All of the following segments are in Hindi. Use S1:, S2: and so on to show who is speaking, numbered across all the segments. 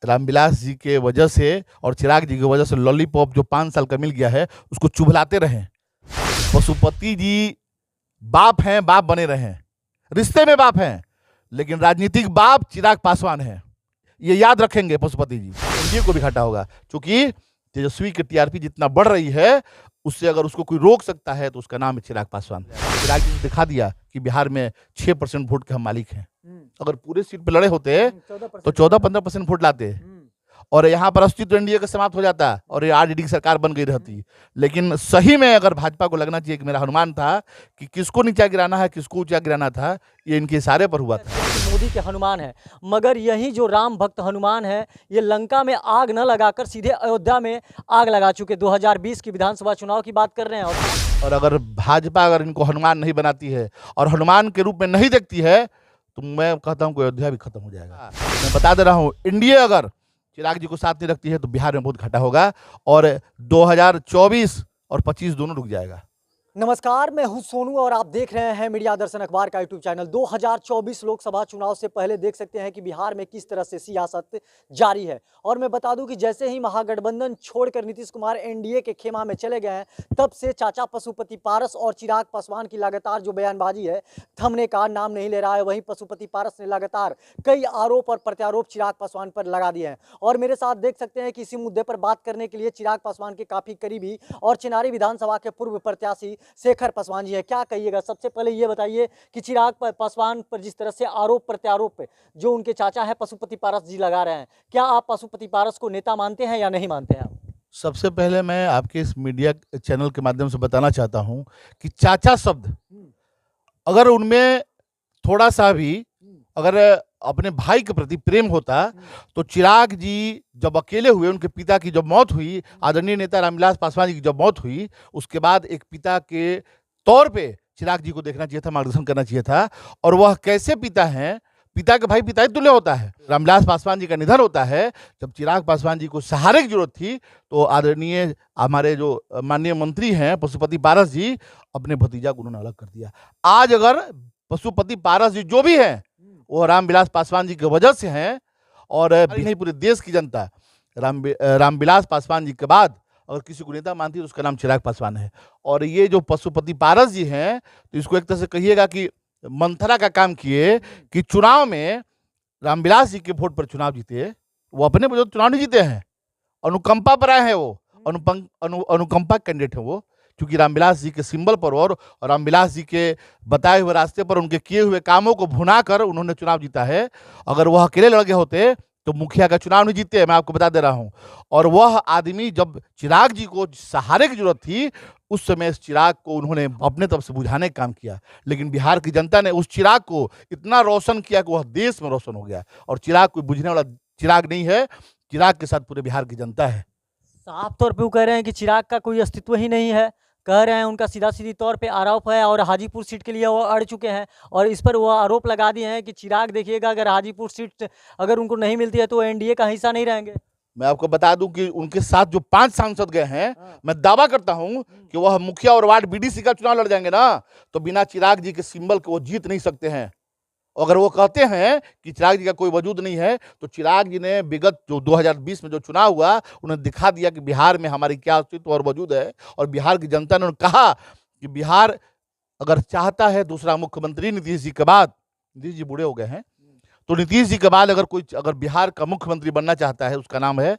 S1: रामविलास जी के वजह से और चिराग जी की वजह से लॉलीपॉप जो 5 साल का मिल गया है उसको चुभलाते रहे। पशुपति जी बाप हैं, बाप बने रहे, रिश्ते में बाप हैं, लेकिन राजनीतिक बाप चिराग पासवान है। ये याद रखेंगे पशुपति जी। एनडीए को भी घाटा होगा, क्योंकि तेजस्वी की टीआरपी जितना बढ़ रही है उससे अगर उसको कोई रोक सकता है तो उसका नाम है चिराग पासवान। चिराग जी ने दिखा दिया कि बिहार में 6% वोट के हम मालिक हैं। अगर पूरे सीट पे लड़े होते तो 14-15% वोट लाते और यहाँ पर अस्तित्व एनडीए का समाप्त हो जाता और ये आरजेडी की सरकार बन गई रहती। लेकिन सही में अगर भाजपा को लगना चाहिए कि मेरा अनुमान था कि किसको नीचा गिराना है, किसको ऊंचा गिराना था, ये इनके इशारे पर हुआ था।
S2: मोदी के हनुमान है, मगर यही जो राम भक्त हनुमान है ये लंका में आग न लगाकर सीधे अयोध्या में आग लगा चुके। 2020 की विधानसभा चुनाव की बात कर रहे हैं।
S1: और अगर भाजपा अगर इनको हनुमान नहीं बनाती है और हनुमान के रूप में नहीं देखती है तो मैं कहता हूँ कि अयोध्या भी खत्म हो जाएगा। मैं बता दे रहा हूँ, एनडीए अगर चिराग जी को साथ नहीं रखती है तो बिहार में बहुत घाटा होगा और 2024 और 25 दोनों रुक जाएगा।
S2: नमस्कार, मैं हूं सोनू और आप देख रहे हैं मीडिया दर्शन अखबार का यूट्यूब चैनल। 2024 लोकसभा चुनाव से पहले देख सकते हैं कि बिहार में किस तरह से सियासत जारी है। और मैं बता दूं कि जैसे ही महागठबंधन छोड़कर नीतीश कुमार एनडीए के खेमा में चले गए हैं, तब से चाचा पशुपति पारस और चिराग पासवान की लगातार जो बयानबाजी है थमने का नाम नहीं ले रहा है। वहीं पशुपति पारस ने लगातार कई आरोप और प्रत्यारोप चिराग पासवान पर लगा दिए हैं। और मेरे साथ देख सकते हैं कि इसी मुद्दे पर बात करने के लिए चिराग पासवान के काफी करीबी और चिनारी विधानसभा के पूर्व प्रत्याशी शेखर पासवान जी है। क्या कहिएगा? सबसे पहले ये बताइए कि चिराग पासवान पर जिस तरह से आरोप प्रत्यारोप जो उनके चाचा है पशुपति पारस जी लगा रहे हैं, क्या आप पशुपति पारस को नेता मानते हैं या नहीं मानते हैं?
S1: सबसे पहले मैं आपके इस मीडिया चैनल के माध्यम से बताना चाहता हूं कि चाचा शब्द अगर उनमें थोड़ा सा भी अगर अपने भाई के प्रति प्रेम होता तो चिराग जी जब अकेले हुए, उनके पिता की जब मौत हुई, आदरणीय नेता रामविलास पासवान जी की जब मौत हुई, उसके बाद एक पिता के तौर पे चिराग जी को देखना चाहिए था, मार्गदर्शन करना चाहिए था। और वह कैसे पिता हैं, पिता के भाई पिता ही तुल्य होता है। रामविलास पासवान जी का निधन होता है जब चिराग पासवान जी को सहारे की जरूरत थी, तो आदरणीय हमारे जो माननीय मंत्री हैं पशुपति पारस जी, अपने भतीजा को उन्होंने अलग कर दिया। आज अगर पशुपति पारस जी जो भी हैं वो रामविलास पासवान जी की वजह से हैं और नहीं पूरे देश की जनता रामविलास पासवान जी के बाद अगर किसी को नेता मानती है तो उसका नाम चिराग पासवान है। और ये जो पशुपति पारस जी हैं तो इसको एक तरह से कहिएगा कि मंथरा का काम किए कि चुनाव में रामविलास जी के वोट पर चुनाव जीते। वो अपने चुनाव नहीं जीते हैं, अनुकंपा पर आए हैं, वो अनुकंपा कैंडिडेट है वो, क्योंकि रामविलास जी के सिंबल पर और रामविलास जी के बताए हुए रास्ते पर उनके किए हुए कामों को भुनाकर उन्होंने चुनाव जीता है। अगर वह अकेले लड़के होते तो मुखिया का चुनाव नहीं जीतते, मैं आपको बता दे रहा हूं। और वह आदमी जब चिराग जी को सहारे की जरूरत थी उस समय इस चिराग को उन्होंने अपने तरफ से बुझाने का काम किया, लेकिन बिहार की जनता ने उस चिराग को इतना रोशन किया कि वह देश में रोशन हो गया। और चिराग कोई बुझने वाला चिराग नहीं है, चिराग के साथ पूरे बिहार की जनता है।
S2: साफ तौर पे वो कह रहे हैं कि चिराग का कोई अस्तित्व ही नहीं है, कह रहे हैं उनका सीधा सीधी तौर पे आरोप है और हाजीपुर सीट के लिए वो अड़ चुके हैं। और इस पर वो आरोप लगा दिए हैं कि चिराग देखिएगा अगर हाजीपुर सीट अगर उनको नहीं मिलती है तो एनडीए का हिस्सा नहीं रहेंगे।
S1: मैं आपको बता दूं कि उनके साथ जो 5 सांसद गए हैं, मैं दावा करता हूं कि वह मुखिया और वार्ड बीडीसी का चुनाव लड़ जाएंगे ना, तो बिना चिराग जी के सिंबल के वो जीत नहीं सकते हैं। अगर वो कहते हैं कि चिराग जी का कोई वजूद नहीं है तो चिराग जी ने विगत जो 2020 में जो चुनाव हुआ उन्हें दिखा दिया कि बिहार में हमारी क्या अस्तित्व और वजूद है। और बिहार की जनता ने कहा कि बिहार अगर चाहता है दूसरा मुख्यमंत्री नीतीश जी के बाद, नीतीश जी बूढ़े हो गए हैं, तो नीतीश जी के बाद अगर बिहार का मुख्यमंत्री बनना चाहता है उसका नाम है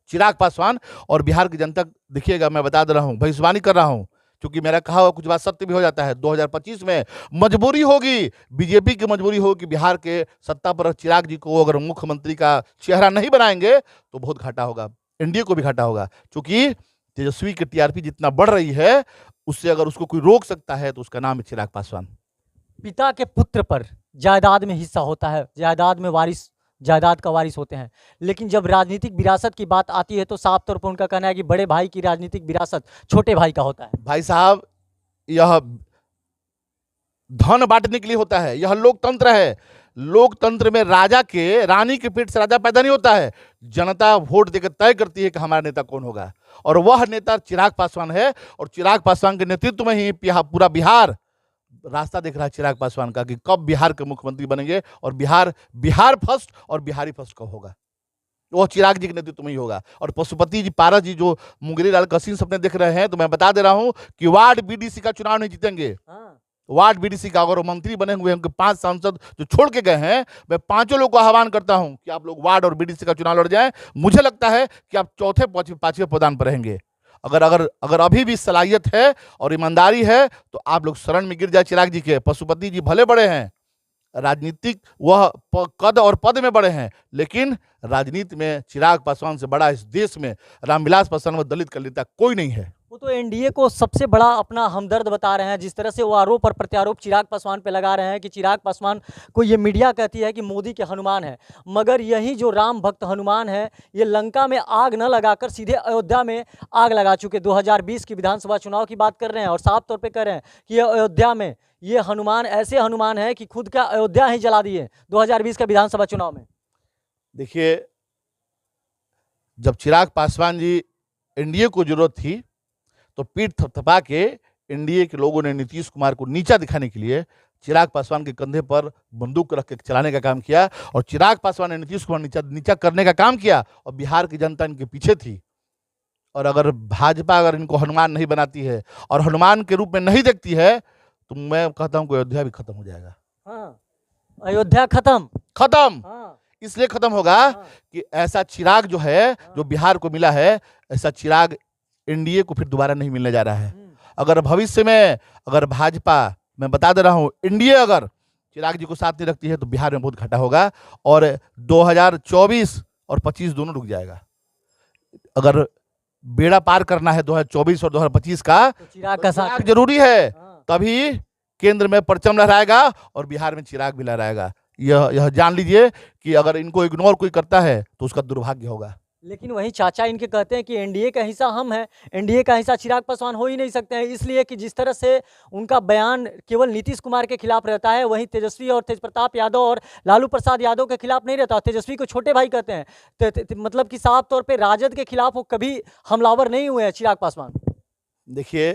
S1: चिराग पासवान। और बिहार की जनता देखिएगा, मैं बता दे रहा हूँ, भविष्यवाणी कर रहा हूँ, क्योंकि मेरा कहा हुआ कुछ बात सत्य भी हो जाता है। 2025 में मजबूरी होगी, बीजेपी की मजबूरी होगी कि बिहार के सत्ता पर चिराग जी को अगर मुख्यमंत्री का चेहरा नहीं बनाएंगे तो बहुत घाटा होगा, एनडीए को भी घाटा होगा। क्योंकि तेजस्वी की टीआरपी जितना बढ़ रही है उससे अगर उसको कोई रोक सकता है तो उसका नाम है चिराग पासवान।
S2: पिता के पुत्र पर जायदाद में हिस्सा होता है, जायदाद में वारिस, जायदाद का वारिस होते हैं। लेकिन जब राजनीतिक विरासत की बात आती है तो साफ तौर पर उनका कहना है कि बड़े भाई की राजनीतिक विरासत छोटे भाई का होता है।
S1: भाई साहब, यह धन बांटने के लिए होता है, यह लोकतंत्र है। लोकतंत्र में राजा के, रानी के पेट से राजा पैदा नहीं होता है। जनता वोट देकर तय करती है कि हमारा नेता कौन होगा, और वह नेता चिराग पासवान है। और चिराग पासवान के नेतृत्व में ही पूरा बिहार रास्ता देख रहा है चिराग पासवान का कि कब बिहार के मुख्यमंत्री बनेंगे और बिहार फर्स्ट और बिहारी फर्स्ट कब होगा। वो चिराग जी के नेतृत्व में ही होगा। और पशुपति जी पारस जी जो मुंगेरी लाल का सीन सपने देख रहे हैं, तो मैं बता दे रहा हूं कि वार्ड बीडीसी का चुनाव नहीं जीतेंगे। वार्ड बीडीसी का अगर वो मंत्री बने हुए उनके 5 सांसद जो छोड़ के गए हैं, मैं 5 लोग को आह्वान करता हूं कि आप लोग वार्ड और बीडीसी का चुनाव लड़ जाएं। मुझे लगता है कि आप चौथे 5वें प्रदान पर रहेंगे। अगर अगर अगर अभी भी सलाहियत है और ईमानदारी है तो आप लोग शरण में गिर जाए चिराग जी के। पशुपति जी भले बड़े हैं, राजनीतिक वह कद और पद में बड़े हैं, लेकिन राजनीति में चिराग पासवान से बड़ा इस देश में रामविलास पासवान व दलित का नेता कोई नहीं है।
S2: वो तो एनडीए को सबसे बड़ा अपना हमदर्द बता रहे हैं। जिस तरह से वो आरोप और प्रत्यारोप चिराग पासवान पे लगा रहे हैं कि चिराग पासवान को ये मीडिया कहती है कि मोदी के हनुमान है, मगर यही जो राम भक्त हनुमान है ये लंका में आग न लगाकर सीधे अयोध्या में आग लगा चुके। 2020 की विधानसभा चुनाव की बात कर रहे हैं और साफ तौर पर कह रहे हैं कि ये अयोध्या में ये हनुमान ऐसे हनुमान है कि खुद का अयोध्या ही जला दिए 2020 का विधानसभा चुनाव में।
S1: देखिए, जब चिराग पासवान जी एनडीए को जरूरत थी तो पीठ थपथपा के एनडीए के लोगों ने नीतीश कुमार को नीचा दिखाने के लिए चिराग पासवान के कंधे पर बंदूक रख के चलाने का काम किया, और चिराग पासवान ने नीतीश कुमार नीचा करने का काम किया, और बिहार की जनता इनके पीछे थी। और अगर भाजपा अगर इनको हनुमान नहीं बनाती है और हनुमान के रूप में नहीं देखती है, तो मैं कहता हूं कि अयोध्या भी खत्म हो जाएगा।
S2: हाँ, अयोध्या खत्म। हाँ।
S1: इसलिए खत्म होगा कि ऐसा चिराग जो है, जो बिहार को मिला है, ऐसा चिराग एनडीए को फिर दोबारा नहीं मिलने जा रहा है। अगर भविष्य में अगर भाजपा, मैं बता दे रहा हूं, एनडीए अगर चिराग जी को साथ नहीं रखती है तो बिहार में बहुत घाटा होगा और 2024 और 25 दोनों रुक जाएगा। अगर बेड़ा पार करना है 2024 और 2025 का,
S2: तो चिराग का साथ
S1: जरूरी है, तभी केंद्र में परचम लहराएगा और बिहार में चिराग भी लहराएगा। यह जान लीजिए कि अगर इनको इग्नोर कोई करता है तो उसका दुर्भाग्य होगा।
S2: लेकिन वहीं चाचा इनके कहते हैं कि एनडीए का हिस्सा हम हैं, एनडीए का हिस्सा चिराग पासवान हो ही नहीं सकते हैं, इसलिए कि जिस तरह से उनका बयान केवल नीतीश कुमार के खिलाफ रहता है, वहीं तेजस्वी और तेजप्रताप यादव और लालू प्रसाद यादव के खिलाफ नहीं रहता। तेजस्वी को छोटे भाई कहते हैं, मतलब कि साफ तौर पर राजद के खिलाफ वो कभी हमलावर नहीं हुए हैं चिराग पासवान।
S1: देखिए,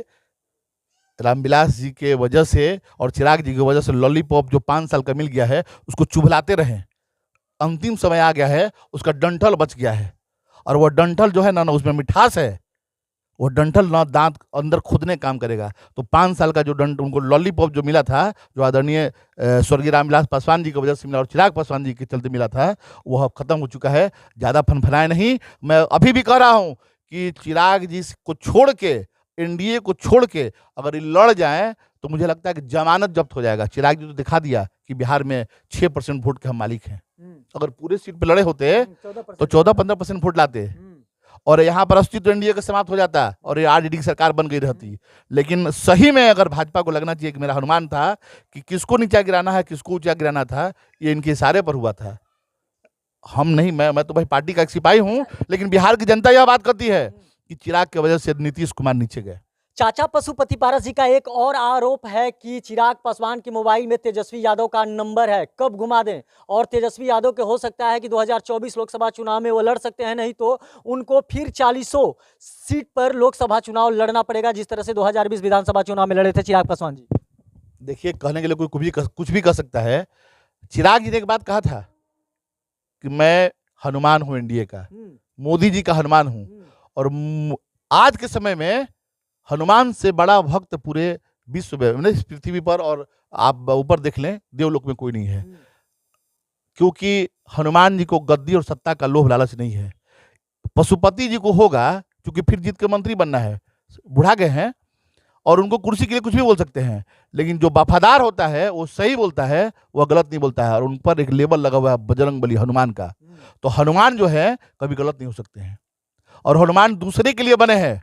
S1: रामविलास जी के वजह से और चिराग जी की वजह से लॉलीपॉप जो 5 साल का मिल गया है उसको चुभलाते रहे। अंतिम समय आ गया है, उसका डंठल बच गया है, और वो डंठल जो है ना उसमें मिठास है, वो डंठल ना दांत अंदर खुदने काम करेगा। तो 5 साल का जो उनको लॉलीपॉप जो मिला था, जो आदरणीय स्वर्गीय रामविलास पासवान जी की वजह से मिला और चिराग पासवान जी के चलते मिला था, वह खत्म हो चुका है। ज़्यादा फनफनाए नहीं। मैं अभी भी कह रहा हूँ कि चिराग जी को छोड़ के, एनडीए को छोड़ के अगर ये लड़ जाएं तो मुझे लगता है कि जमानत जब्त हो जाएगा। चिराग जी तो दिखा दिया कि बिहार में 6% वोट के हम मालिक हैं। अगर पूरे सीट पे लड़े होते तो 14-15% वोट लाते और यहाँ पर अस्तित्व एनडीए का समाप्त हो जाता और ये आरजेडी की सरकार बन गई रहती। लेकिन सही में अगर भाजपा को लगना चाहिए कि मेरा हनुमान था कि किसको नीचा गिराना है, किसको ऊंचा गिराना था, ये इनके इशारे पर हुआ था। हम नहीं, मैं तो भाई पार्टी का एक सिपाही हूँ, लेकिन बिहार की जनता यह बात करती है कि चिराग की वजह से नीतीश कुमार नीचे गए।
S2: चाचा पशुपति पारस जी का एक और आरोप है कि चिराग पासवान के मोबाइल में तेजस्वी यादव का नंबर है, कब घुमा दें। और तेजस्वी यादव के हो सकता है कि 2024 लोकसभा चुनाव में वो लड़ सकते हैं, नहीं तो उनको फिर 40 सीट पर लोकसभा चुनाव लड़ना पड़ेगा, जिस तरह से 2020 विधानसभा चुनाव में लड़े थे चिराग पासवान जी।
S1: देखिए, कहने के लिए कोई कुछ भी कह सकता है। चिराग जी ने एक बात कहा था कि मैं हनुमान हूँ एनडीए का, मोदी जी का हनुमान हूँ, और आज के समय में हनुमान से बड़ा भक्त पूरे विश्व में, इस पृथ्वी पर और आप ऊपर देख लें देवलोक में कोई नहीं है, क्योंकि हनुमान जी को गद्दी और सत्ता का लोभ लालच नहीं है। पशुपति जी को होगा क्योंकि फिर जीत के मंत्री बनना है, बुढ़ा गए हैं और उनको कुर्सी के लिए कुछ भी बोल सकते हैं, लेकिन जो वफादार होता है वो सही बोलता है, वह गलत नहीं बोलता है, और उन पर एक लेबल लगा हुआ है बजरंग बली हनुमान का। तो हनुमान जो है कभी गलत नहीं हो सकते हैं, और हनुमान दूसरे के लिए बने हैं,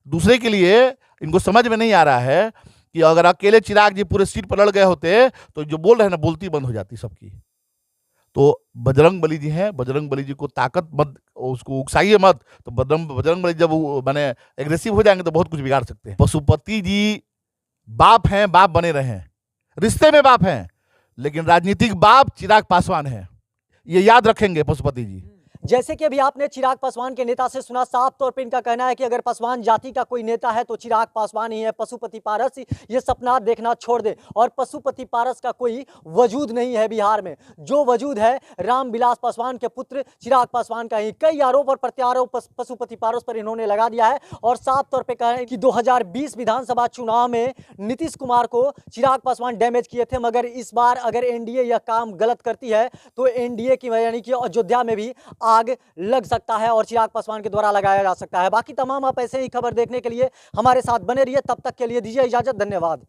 S1: दूसरे के लिए। इनको समझ में नहीं आ रहा है कि अगर अकेले चिराग जी पूरे सीट पर लड़ गए होते तो जो बोल रहे हैं ना, बोलती बंद हो जाती सबकी। तो बजरंग बली जी हैं, बजरंग बली जी को ताकत मत, उसको उकसाइए मत, तो बजरंग बली जब बने एग्रेसिव हो जाएंगे तो बहुत कुछ बिगाड़ सकते हैं। पशुपति जी बाप हैं, बाप बने रहे, रिश्ते में बाप हैं, लेकिन राजनीतिक बाप चिराग पासवान है, ये याद रखेंगे पशुपति जी।
S2: जैसे कि अभी आपने चिराग पासवान के नेता से सुना, साफ तौर पे इनका कहना है कि अगर पासवान जाति का कोई नेता है तो चिराग पासवान ही है। पशुपति पारस ये सपना देखना छोड़ दे, और पशुपति पारस का कोई वजूद नहीं है बिहार में। जो वजूद है रामविलास पासवान के पुत्र चिराग पासवान का ही। कई आरोप और प्रत्यारोप पशुपति पारस पर इन्होंने लगा दिया है और साफ तौर पे कहा है कि 2020 विधानसभा चुनाव में नीतीश कुमार को चिराग पासवान डैमेज किए थे, मगर इस बार अगर एनडीए यह काम गलत करती है तो एनडीए की यानी कि अयोध्या में भी आग लग सकता है और चिराग पासवान के द्वारा लगाया जा सकता है। बाकी तमाम आप ऐसे ही खबर देखने के लिए हमारे साथ बने रहिए। तब तक के लिए दीजिए इजाजत। धन्यवाद।